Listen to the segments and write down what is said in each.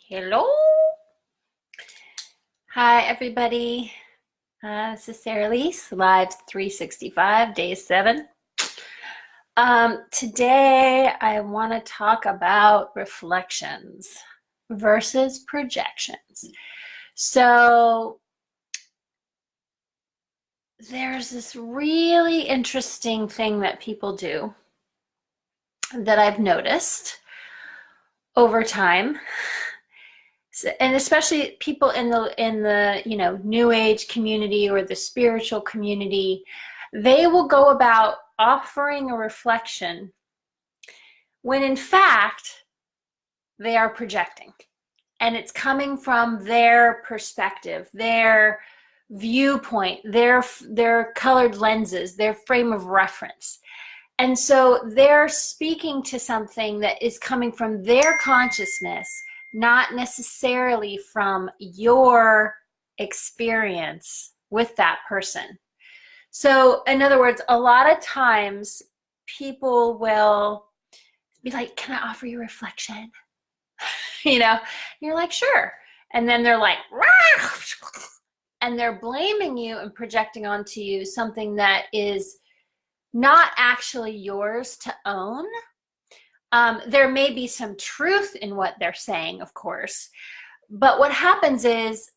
Hello. Hi, everybody. This is Sarah Lise, LIVE365, day 7. Today, I want to talk about reflections versus projections. So, there's this really interesting thing that people do that I've noticed over time. And especially people in the new age community or the spiritual community, they will go about offering a reflection when in fact they are projecting, and it's coming from their perspective, their viewpoint, their colored lenses, their frame of reference. And so they're speaking to something that is coming from their consciousness, not necessarily from your experience with that person. So in other words, a lot of times people will be like, can I offer you a reflection? You're like, sure. And then they're like, rah! And they're blaming you and projecting onto you something that is not actually yours to own. There may be some truth in what they're saying, of course, but what happens is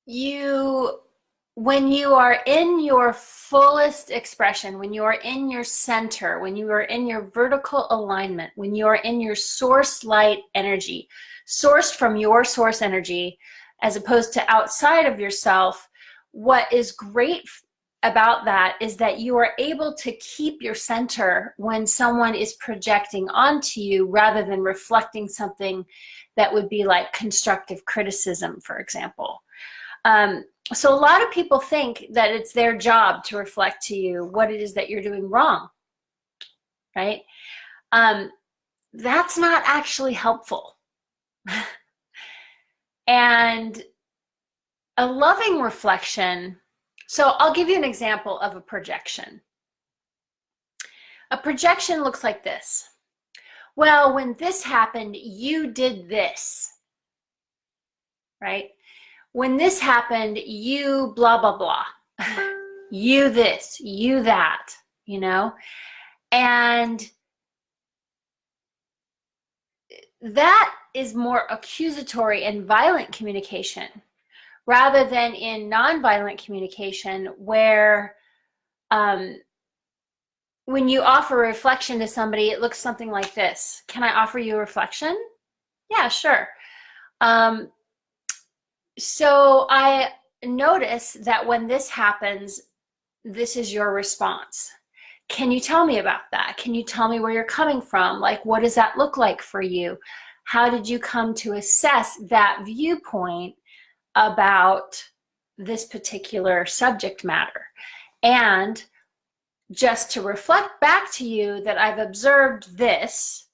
when you are in your fullest expression, when you are in your center, when you are in your vertical alignment, when you are in your source light energy, sourced from your source energy, as opposed to outside of yourself, what is great about that is that you are able to keep your center when someone is projecting onto you, rather than reflecting something that would be like constructive criticism, for example. So a lot of people think that it's their job to reflect to you what it is that you're doing wrong, right? That's not actually helpful. And a loving reflection. So I'll give you an example of a projection. A projection looks like this. Well, when this happened, you did this, right? When this happened, you blah, blah, blah. You this, you that, And that is more accusatory and violent communication, rather than in nonviolent communication, where when you offer a reflection to somebody, it looks something like this. Can I offer you a reflection? Yeah, sure. So I notice that when this happens, this is your response. Can you tell me about that? Can you tell me where you're coming from? Like, what does that look like for you? How did you come to assess that viewpoint about this particular subject matter? And just to reflect back to you that I've observed this,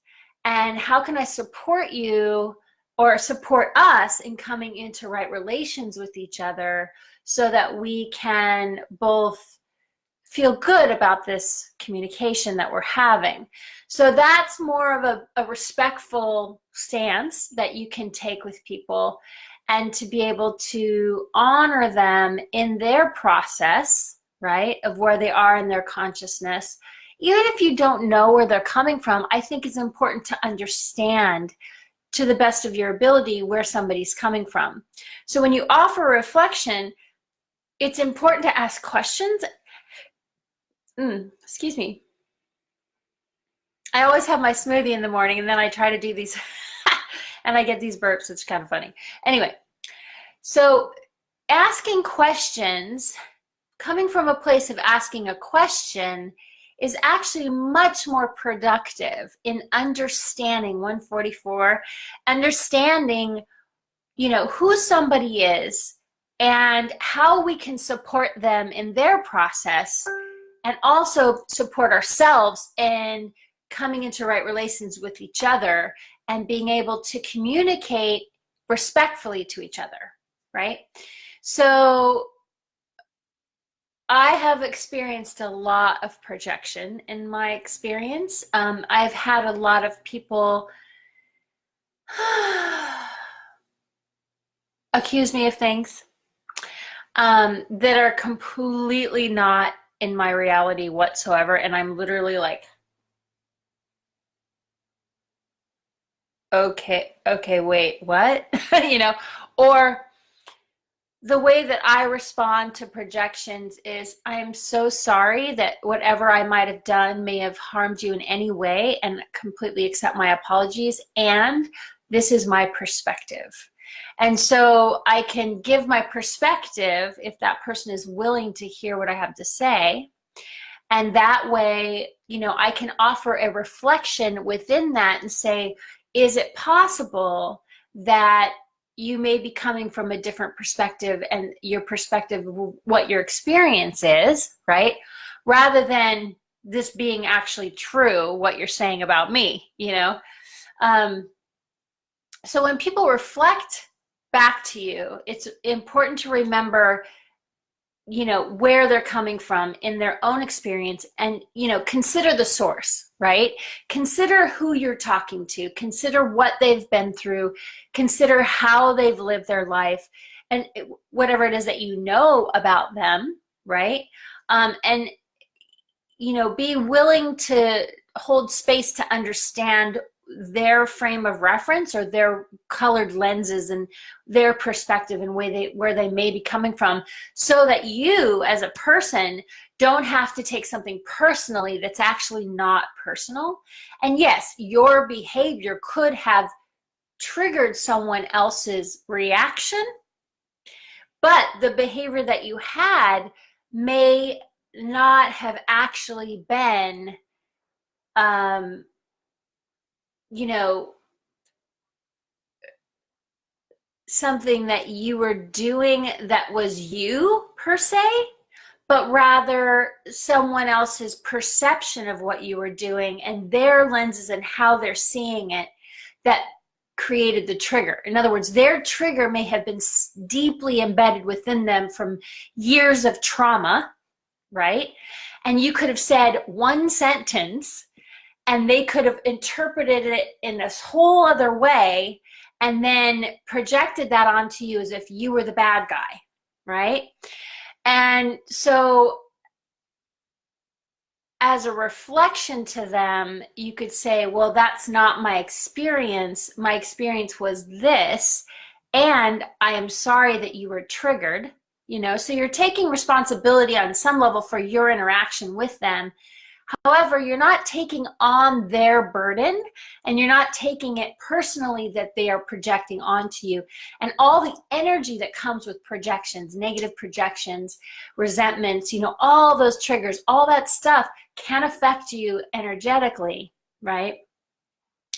and how can I support you or support us in coming into right relations with each other, so that we can both feel good about this communication that we're having. So that's more of a respectful stance that you can take with people, and to be able to honor them in their process, right, of where they are in their consciousness. Even if you don't know where they're coming from, I think it's important to understand to the best of your ability where somebody's coming from. So when you offer a reflection, it's important to ask questions. Excuse me. I always have my smoothie in the morning, and then I try to do these and I get these burps. It's kind of funny. Anyway, so asking questions, coming from a place of asking a question, is actually much more productive in understanding 144, understanding, who somebody is and how we can support them in their process, and also support ourselves in coming into right relations with each other and being able to communicate respectfully to each other, right? So I have experienced a lot of projection in my experience. I've had a lot of people Accuse me of things that are completely not in my reality whatsoever, and I'm literally like, okay, wait, what? You know, or the way that I respond to projections is, I am so sorry that whatever I might have done may have harmed you in any way, and completely accept my apologies. And this is my perspective. And so I can give my perspective if that person is willing to hear what I have to say. And that way, you know, I can offer a reflection within that and say, is it possible that you may be coming from a different perspective, and your perspective of what your experience is, right? Rather than this being actually true, what you're saying about me, you know? So when people reflect back to you, it's important to remember, you know, where they're coming from in their own experience, and, you know, consider the source, right? Consider who you're talking to, consider what they've been through, consider how they've lived their life, and whatever it is that you know about them, right? And, you know, be willing to hold space to understand their frame of reference, or their colored lenses and their perspective and where they may be coming from, so that you as a person don't have to take something personally that's actually not personal. And yes, your behavior could have triggered someone else's reaction, but the behavior that you had may not have actually been you know, something that you were doing that was you per se, but rather someone else's perception of what you were doing and their lenses and how they're seeing it that created the trigger. In other words, their trigger may have been deeply embedded within them from years of trauma, right? And you could have said one sentence and they could have interpreted it in this whole other way, and then projected that onto you as if you were the bad guy, right? And so as a reflection to them, you could say, well, that's not my experience. My experience was this, and I am sorry that you were triggered, you know? So you're taking responsibility on some level for your interaction with them. However, you're not taking on their burden, and you're not taking it personally that they are projecting onto you. And all the energy that comes with projections, negative projections, resentments, you know, all those triggers, all that stuff can affect you energetically, right?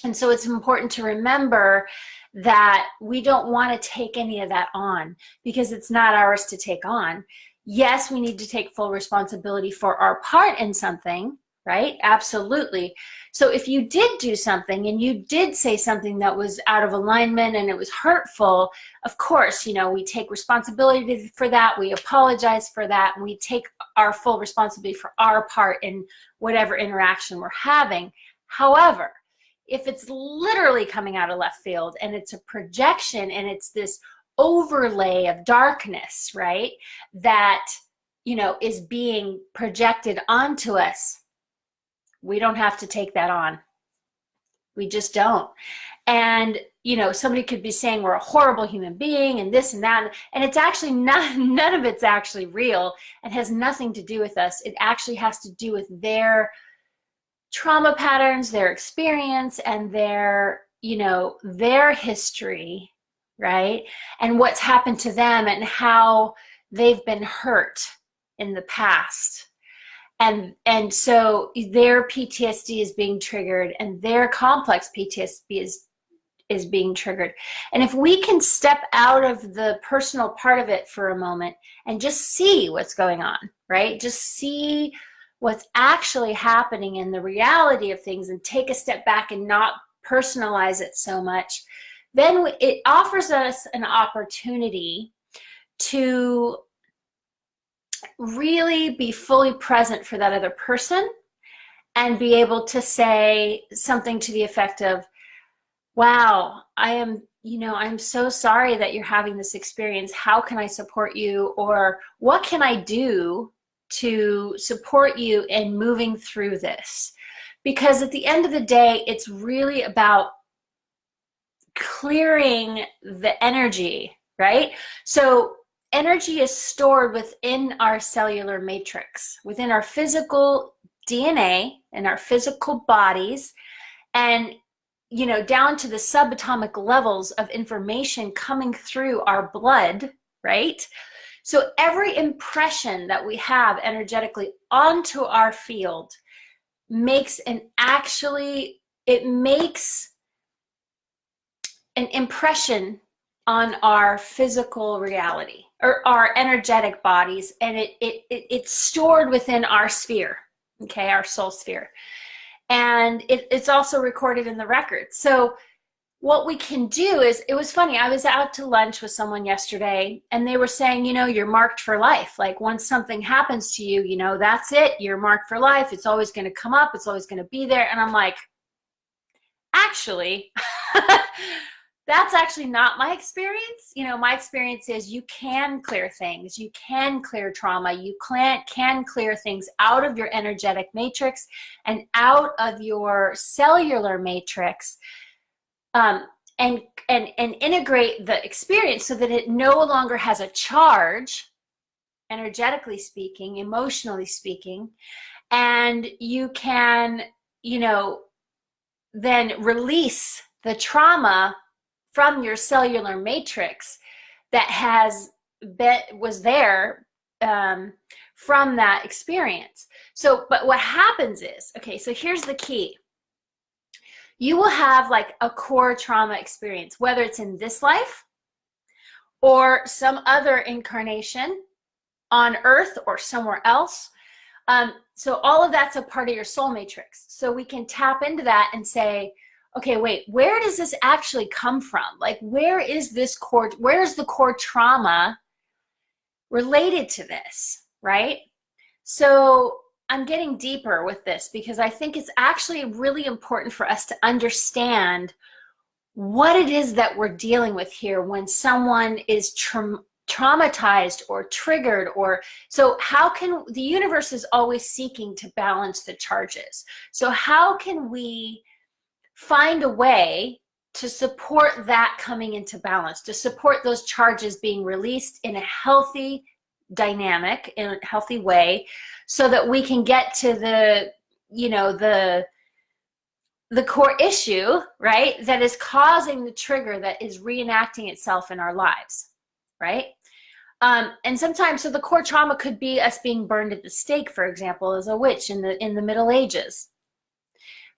And so it's important to remember that we don't want to take any of that on, because it's not ours to take on. Yes, we need to take full responsibility for our part in something, right? Absolutely. So if you did do something and you did say something that was out of alignment and it was hurtful, of course, you know, we take responsibility for that. We apologize for that. And we take our full responsibility for our part in whatever interaction we're having. However, if it's literally coming out of left field and it's a projection and it's this overlay of darkness, right, that, you know, is being projected onto us, we don't have to take that on. We just don't. And, you know, somebody could be saying we're a horrible human being and this and that, and it's actually not, none of it's actually real and has nothing to do with us. It actually has to do with their trauma patterns, their experience, and their, you know, their history, right? And what's happened to them and how they've been hurt in the past. And so their PTSD is being triggered, and their complex PTSD is being triggered. And if we can step out of the personal part of it for a moment and just see what's going on, right? Just see what's actually happening in the reality of things, and take a step back and not personalize it so much, then it offers us an opportunity to really be fully present for that other person and be able to say something to the effect of, wow, I'm so sorry that you're having this experience. How can I support you? Or what can I do to support you in moving through this? Because at the end of the day, it's really about clearing the energy, right? So energy is stored within our cellular matrix, within our physical DNA and our physical bodies, and down to the subatomic levels of information coming through our blood, right? So every impression that we have energetically onto our field makes it makes an impression on our physical reality or our energetic bodies, and it's stored within our sphere, okay, our soul sphere. And it's also recorded in the record. So what we can do is, it was funny, I was out to lunch with someone yesterday and they were saying, you're marked for life. Like once something happens to you, that's it, you're marked for life. It's always going to come up. It's always going to be there. And I'm like, actually, that's actually not my experience. My experience is you can clear things. You can clear trauma. You can clear things out of your energetic matrix and out of your cellular matrix, and integrate the experience so that it no longer has a charge, energetically speaking, emotionally speaking, and you can, then release the trauma from your cellular matrix that was there from that experience. So, but what happens is, okay, so here's the key. You will have like a core trauma experience, whether it's in this life or some other incarnation on Earth or somewhere else. So all of that's a part of your soul matrix. So we can tap into that and say, okay, wait, where does this actually come from? Like, where's the core trauma related to this, right? So I'm getting deeper with this because I think it's actually really important for us to understand what it is that we're dealing with here when someone is traumatized or triggered. So how can the universe is always seeking to balance the charges? So how can we find a way to support that coming into balance, to support those charges being released in a healthy dynamic, in a healthy way, so that we can get to the core issue, right, that is causing the trigger that is reenacting itself in our lives, right? And sometimes, so the core trauma could be us being burned at the stake, for example, as a witch in the Middle Ages,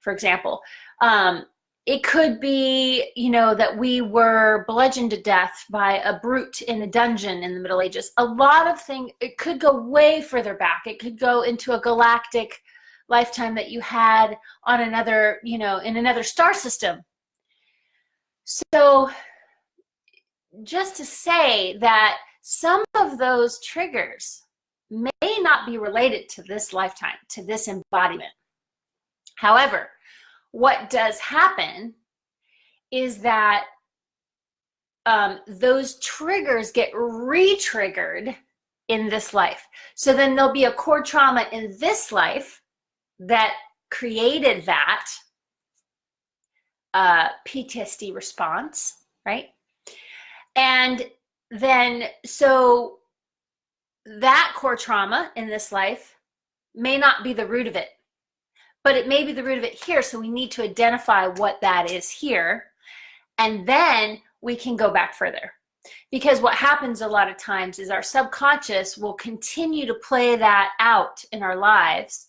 for example. It could be, that we were bludgeoned to death by a brute in a dungeon in the Middle Ages. A lot of things, it could go way further back. It could go into a galactic lifetime that you had on another, in another star system. So just to say that some of those triggers may not be related to this lifetime, to this embodiment. However, what does happen is that those triggers get re-triggered in this life. So then there'll be a core trauma in this life that created that PTSD response, right? And then, so that core trauma in this life may not be the root of it, but it may be the root of it here. So we need to identify what that is here, and then we can go back further. Because what happens a lot of times is our subconscious will continue to play that out in our lives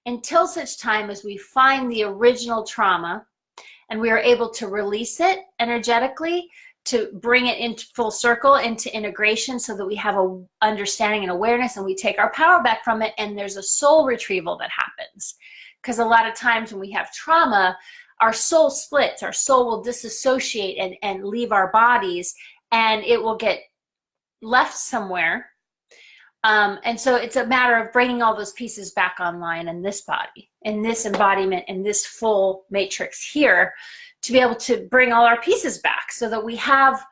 until such time as we find the original trauma and we are able to release it energetically, to bring it into full circle, into integration, so that we have a understanding and awareness, and we take our power back from it, and there's a soul retrieval that happens. Because a lot of times when we have trauma, our soul splits, our soul will disassociate and leave our bodies, and it will get left somewhere. And so it's a matter of bringing all those pieces back online in this body, in this embodiment, in this full matrix here, to be able to bring all our pieces back so that we have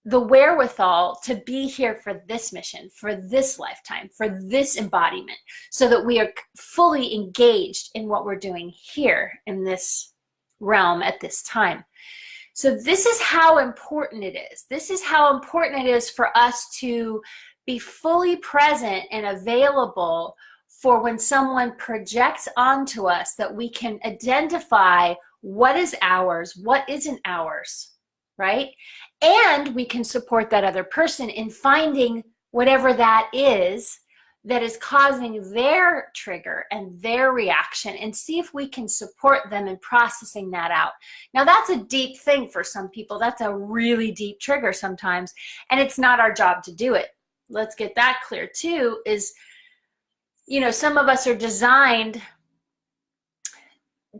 the wherewithal to be here for this mission, for this lifetime, for this embodiment, so that we are fully engaged in what we're doing here in this realm at this time. So this is how important it is. This is how important it is for us to be fully present and available for when someone projects onto us, that we can identify what is ours, what isn't ours, right? And we can support that other person in finding whatever that is causing their trigger and their reaction, and see if we can support them in processing that out. Now, that's a deep thing for some people. That's a really deep trigger sometimes, and it's not our job to do it. Let's get that clear too, is, you know, some of us are designed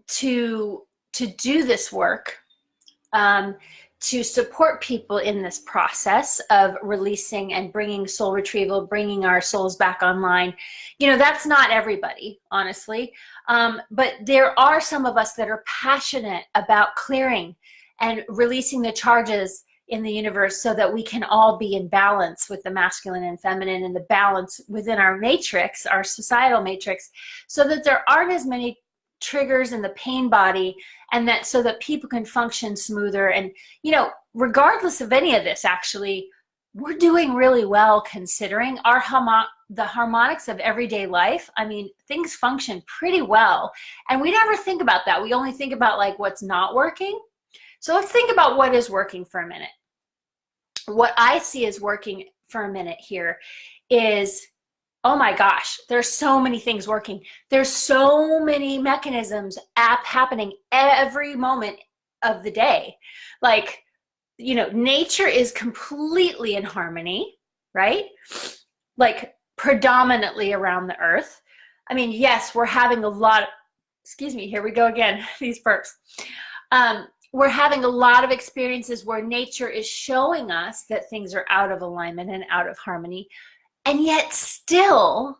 to do this work, to support people in this process of releasing and bringing soul retrieval, bringing our souls back online. You know, that's not everybody, honestly. But there are some of us that are passionate about clearing and releasing the charges in the universe so that we can all be in balance with the masculine and feminine, and the balance within our matrix, our societal matrix, so that there aren't as many triggers in the pain body, and that so that people can function smoother. And, you know, regardless of any of this, actually, we're doing really well considering our the harmonics of everyday life. I mean, things function pretty well, and we never think about that. We only think about like what's not working. So let's think about what is working for a minute. What I see is working for a minute here is, oh my gosh, there's so many things working. There's so many mechanisms happening every moment of the day. Like, you know, nature is completely in harmony, right? Like predominantly around the earth. I mean, yes, we're having a lot of, excuse me, here we go again, these burps. We're having a lot of experiences where nature is showing us that things are out of alignment and out of harmony. And yet still,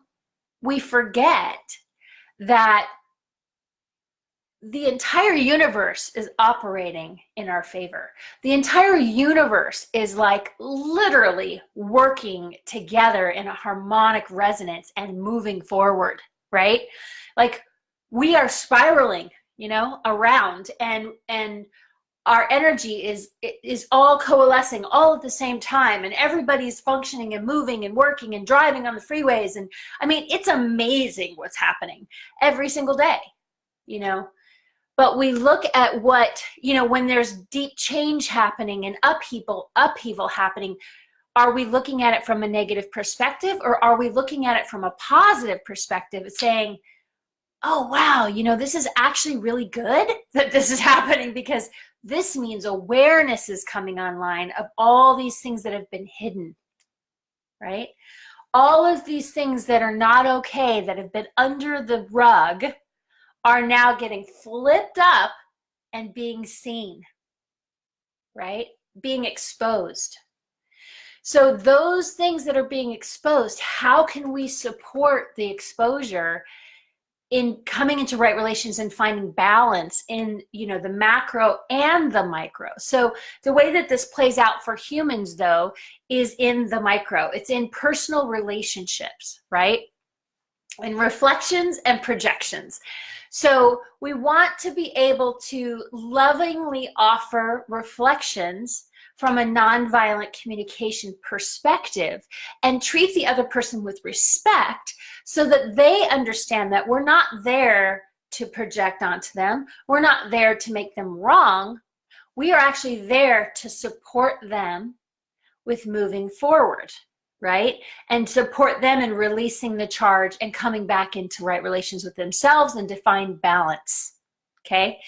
we forget that the entire universe is operating in our favor. The entire universe is like literally working together in a harmonic resonance and moving forward, right? Like we are spiraling, you know, around, and our energy is all coalescing all at the same time, and everybody's functioning and moving and working and driving on the freeways. And I mean, it's amazing what's happening every single day, you know. But we look at what, you know, when there's deep change happening and upheaval happening, are we looking at it from a negative perspective, or are we looking at it from a positive perspective, saying, oh wow, you know, this is actually really good that this is happening, because this means awareness is coming online of all these things that have been hidden, right? All of these things that are not okay, that have been under the rug, are now getting flipped up and being seen, right? Being exposed. So those things that are being exposed, how can we support the exposure in coming into right relations and finding balance in, you know, the macro and the micro? So the way that this plays out for humans, though, is in the micro. It's in personal relationships, right? In reflections and projections. So we want to be able to lovingly offer reflections from a nonviolent communication perspective and treat the other person with respect, so that they understand that we're not there to project onto them. We're not there to make them wrong. We are actually there to support them with moving forward, right? And support them in releasing the charge and coming back into right relations with themselves and to find balance, okay?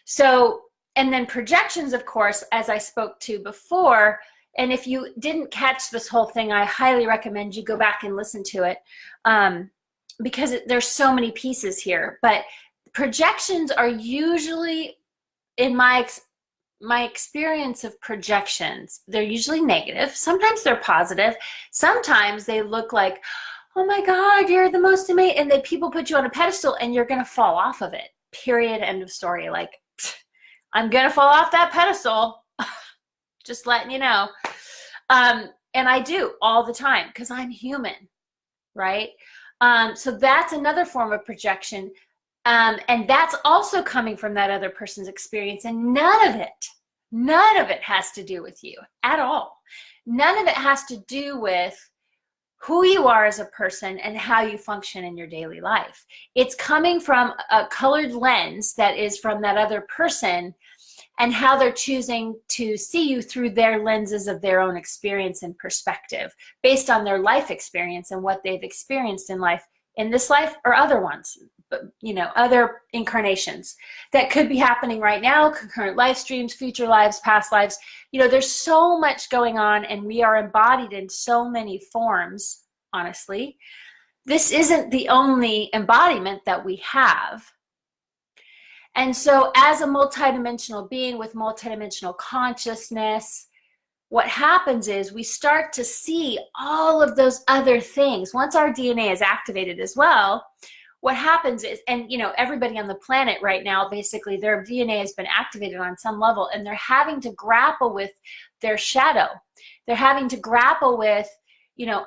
So, and then projections, of course, as I spoke to before, and if you didn't catch this whole thing, I highly recommend you go back and listen to it, because there's so many pieces here. But projections are usually, in my experience of projections, they're usually negative. Sometimes they're positive. Sometimes they look like, oh my God, you're the most amazing, and then people put you on a pedestal and you're gonna fall off of it, period, end of story. Like, I'm going to fall off that pedestal. Just letting you know. And I do all the time because I'm human, right? So that's another form of projection. And that's also coming from that other person's experience. And none of it has to do with you at all. None of it has to do with who you are as a person and how you function in your daily life. It's coming from a colored lens that is from that other person and how they're choosing to see you through their lenses of their own experience and perspective based on their life experience and what they've experienced in life, in this life or other ones, but, you know, other incarnations that could be happening right now, concurrent life streams, future lives, past lives. You know, there's so much going on and we are embodied in so many forms, honestly. This isn't the only embodiment that we have. And so as a multidimensional being with multidimensional consciousness, what happens is we start to see all of those other things. Once our DNA is activated as well, what happens is, and you know, everybody on the planet right now, basically their DNA has been activated on some level and they're having to grapple with their shadow. They're having to grapple with, you know,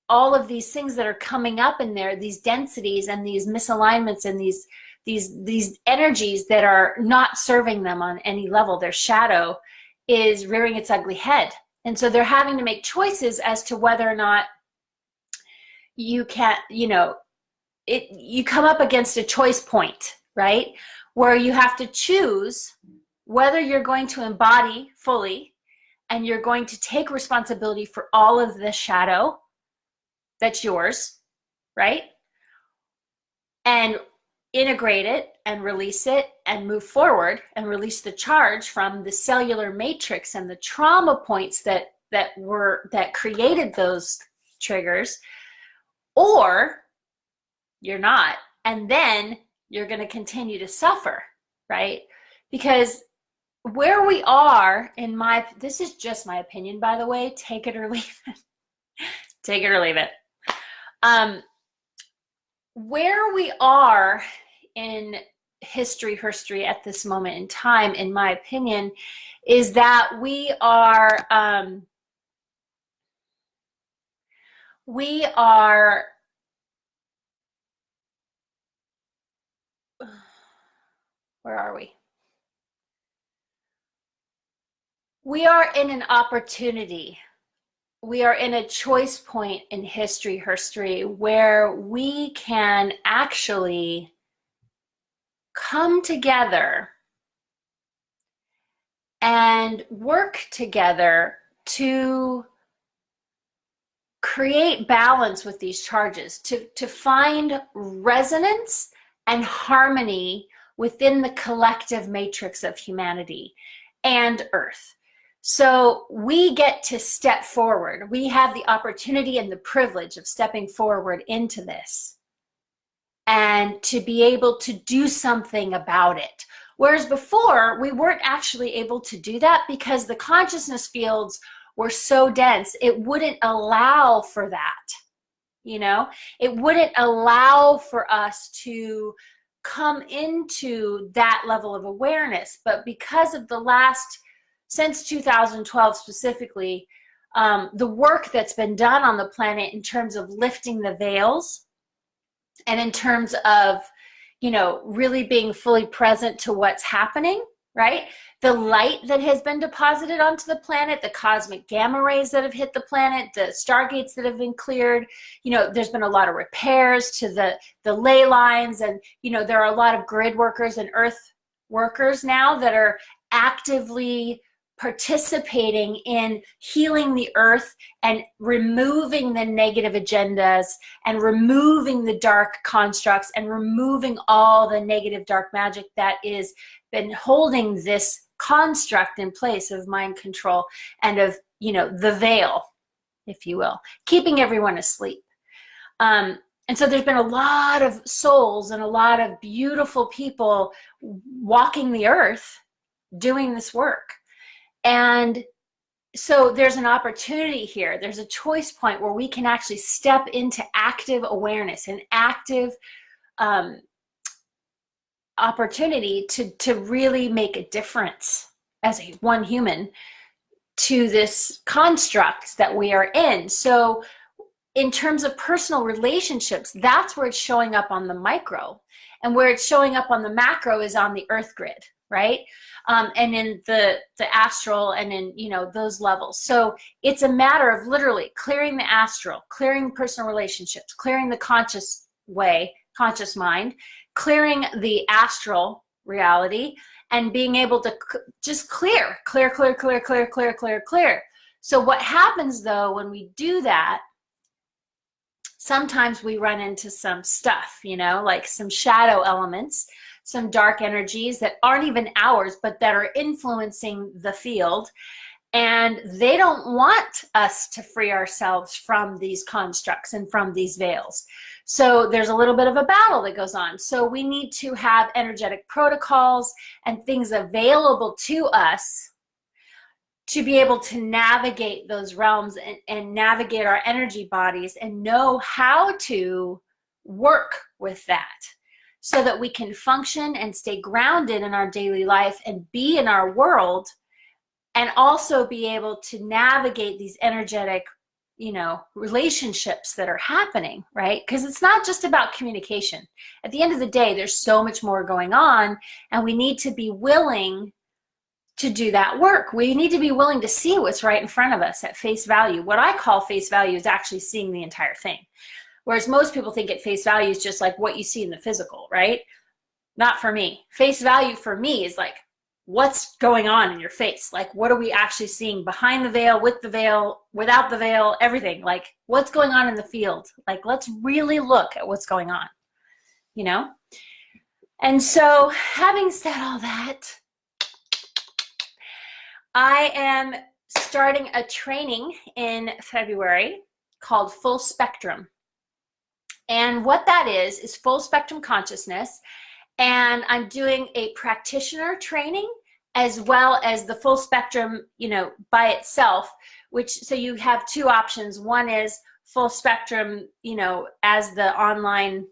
all of these things that are coming up in there, these densities and these misalignments and these energies that are not serving them on any level. Their shadow is rearing its ugly head. And so they're having to make choices as to whether or not you can, you know, you come up against a choice point, right? Where you have to choose whether you're going to embody fully and you're going to take responsibility for all of the shadow that's yours, right? And integrate it and release it and move forward and release the charge from the cellular matrix and the trauma points that created those triggers, or you're not, and then you're going to continue to suffer, right? Because where we are this is just my opinion, by the way, take it or leave it. Take it or leave it. Where we are in history at this moment in time, in my opinion, is that we are where are we? We are in an opportunity. We are in a choice point in history where we can actually come together and work together to create balance with these charges, to find resonance and harmony within the collective matrix of humanity and Earth. So we get to step forward. We have the opportunity and the privilege of stepping forward into this and to be able to do something about it. Whereas before, we weren't actually able to do that because the consciousness fields were so dense, it wouldn't allow for that. You know, it wouldn't allow for us to come into that level of awareness. But because of since 2012 specifically, the work that's been done on the planet in terms of lifting the veils and in terms of, you know, really being fully present to what's happening, right? The light that has been deposited onto the planet, the cosmic gamma rays that have hit the planet, the stargates that have been cleared, you know, there's been a lot of repairs to the ley lines, and, you know, there are a lot of grid workers and earth workers now that are actively participating in healing the earth and removing the negative agendas and removing the dark constructs and removing all the negative dark magic that is been holding this construct in place of mind control and of, you know, the veil, if you will, keeping everyone asleep. And so there's been a lot of souls and a lot of beautiful people walking the earth doing this work. And so there's an opportunity here. There's a choice point where we can actually step into active awareness and active opportunity to really make a difference as one human to this construct that we are in. So in terms of personal relationships, that's where it's showing up on the micro, and where it's showing up on the macro is on the earth grid, right? And in the astral, and in, you know, those levels. So it's a matter of literally clearing the astral, clearing personal relationships, clearing the conscious mind, clearing the astral reality, and being able to just clear. So what happens though when we do that, sometimes we run into some stuff, you know, like some shadow elements, some dark energies that aren't even ours, but that are influencing the field. And they don't want us to free ourselves from these constructs and from these veils. So there's a little bit of a battle that goes on. So we need to have energetic protocols and things available to us to be able to navigate those realms and navigate our energy bodies and know how to work with that, so that we can function and stay grounded in our daily life and be in our world, and also be able to navigate these energetic, you know, relationships that are happening, right? Because it's not just about communication. At the end of the day, there's so much more going on, and we need to be willing to do that work. We need to be willing to see what's right in front of us at face value. What I call face value is actually seeing the entire thing. Whereas most people think at face value is just like what you see in the physical, right? Not for me. Face value for me is like, what's going on in your face? Like, what are we actually seeing behind the veil, with the veil, without the veil, everything? Like, what's going on in the field? Like, let's really look at what's going on, you know? And so having said all that, I am starting a training in February called Full Spectrum. And what that is full spectrum consciousness. And I'm doing a practitioner training as well as the full spectrum, you know, by itself, which, so you have two options. One is full spectrum, you know, as the online,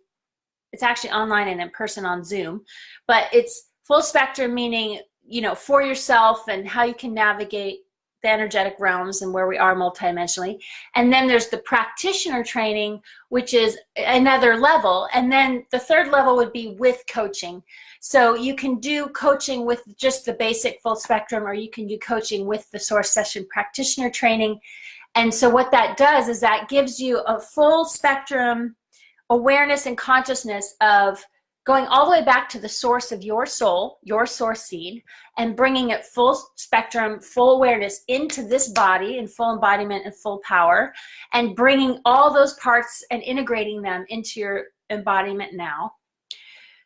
it's actually online and in person on Zoom, but it's full spectrum meaning, you know, for yourself and how you can navigate the energetic realms and where we are multidimensionally. And then there's the practitioner training, which is another level. And then the third level would be with coaching. So you can do coaching with just the basic full spectrum, or you can do coaching with the source session practitioner training. And so what that does is that gives you a full spectrum awareness and consciousness of going all the way back to the source of your soul, your source seed, and bringing it full spectrum, full awareness into this body in full embodiment and full power, and bringing all those parts and integrating them into your embodiment now.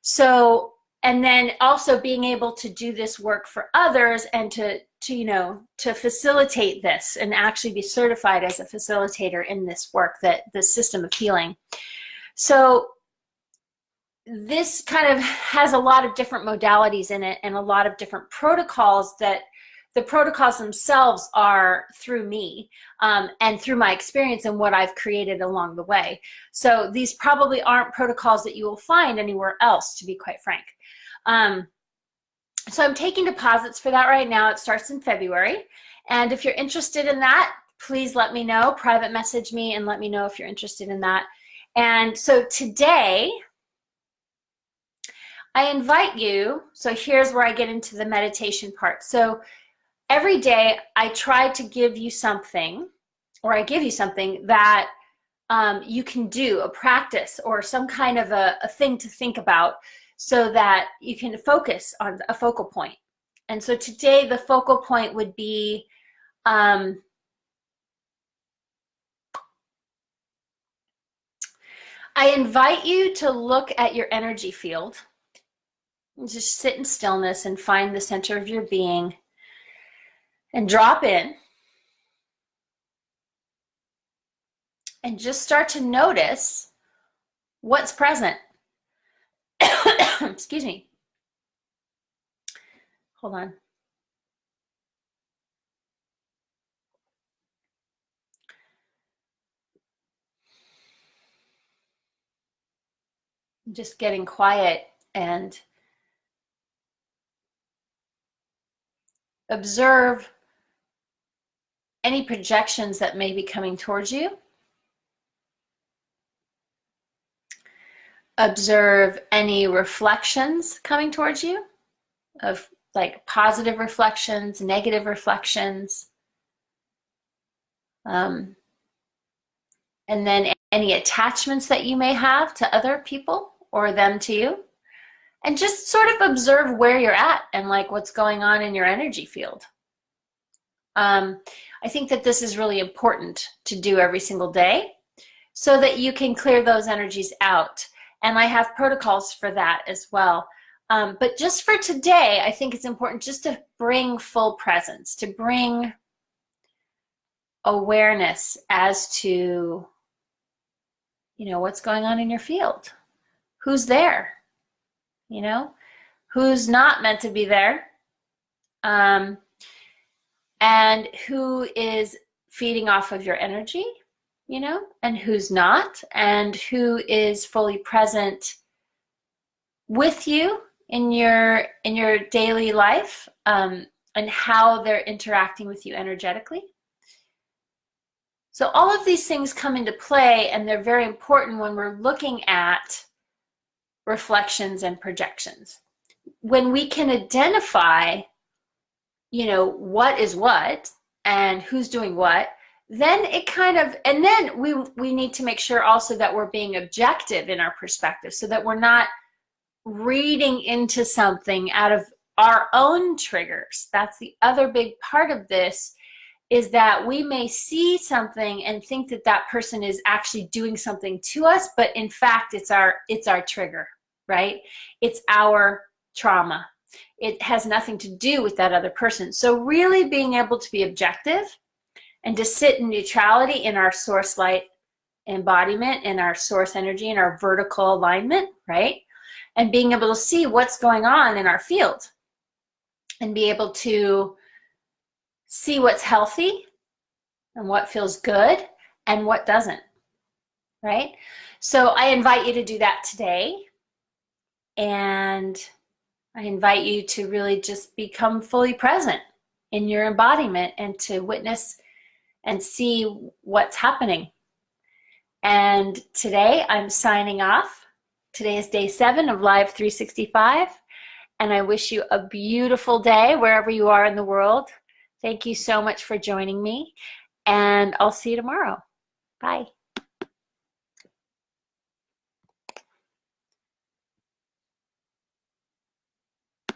So, and then also being able to do this work for others, and to you know, to facilitate this and actually be certified as a facilitator in this work, that the system of healing. So this kind of has a lot of different modalities in it and a lot of different protocols, that the protocols themselves are through me and through my experience and what I've created along the way. So these probably aren't protocols that you will find anywhere else, to be quite frank. So I'm taking deposits for that right now. It starts in February. And if you're interested in that, please let me know. Private message me and let me know if you're interested in that. And so today, I invite you, so here's where I get into the meditation part. So every day I try to give you something, or I give you something that you can do, a practice or some kind of a thing to think about, so that you can focus on a focal point. And so today the focal point would be I invite you to look at your energy field. Just sit in stillness and find the center of your being and drop in. And just start to notice what's present. Excuse me. Hold on. Just getting quiet and observe any projections that may be coming towards you. Observe any reflections coming towards you, of like positive reflections, negative reflections. And then any attachments that you may have to other people or them to you. And just sort of observe where you're at and like what's going on in your energy field. I think that this is really important to do every single day so that you can clear those energies out. And I have protocols for that as well. But just for today, I think it's important just to bring full presence, to bring awareness as to, you know, what's going on in your field. Who's there? You know, who's not meant to be there? And who is feeding off of your energy, you know, and who's not, and who is fully present with you in your daily life, and how they're interacting with you energetically. So all of these things come into play, and they're very important when we're looking at reflections and projections. When we can identify, you know, what is what and who's doing what, then it kind of, and then we need to make sure also that we're being objective in our perspective, so that we're not reading into something out of our own triggers. That's the other big part of this, is that we may see something and think that that person is actually doing something to us, but in fact it's our trigger, right? It's our trauma. It has nothing to do with that other person. So really being able to be objective and to sit in neutrality in our source light embodiment, in our source energy, in our vertical alignment, right? And being able to see what's going on in our field and be able to see what's healthy and what feels good and what doesn't, right? So I invite you to do that today. And I invite you to really just become fully present in your embodiment and to witness and see what's happening. And today I'm signing off. Today is day 7 of Live 365. And I wish you a beautiful day wherever you are in the world. Thank you so much for joining me. And I'll see you tomorrow. Bye.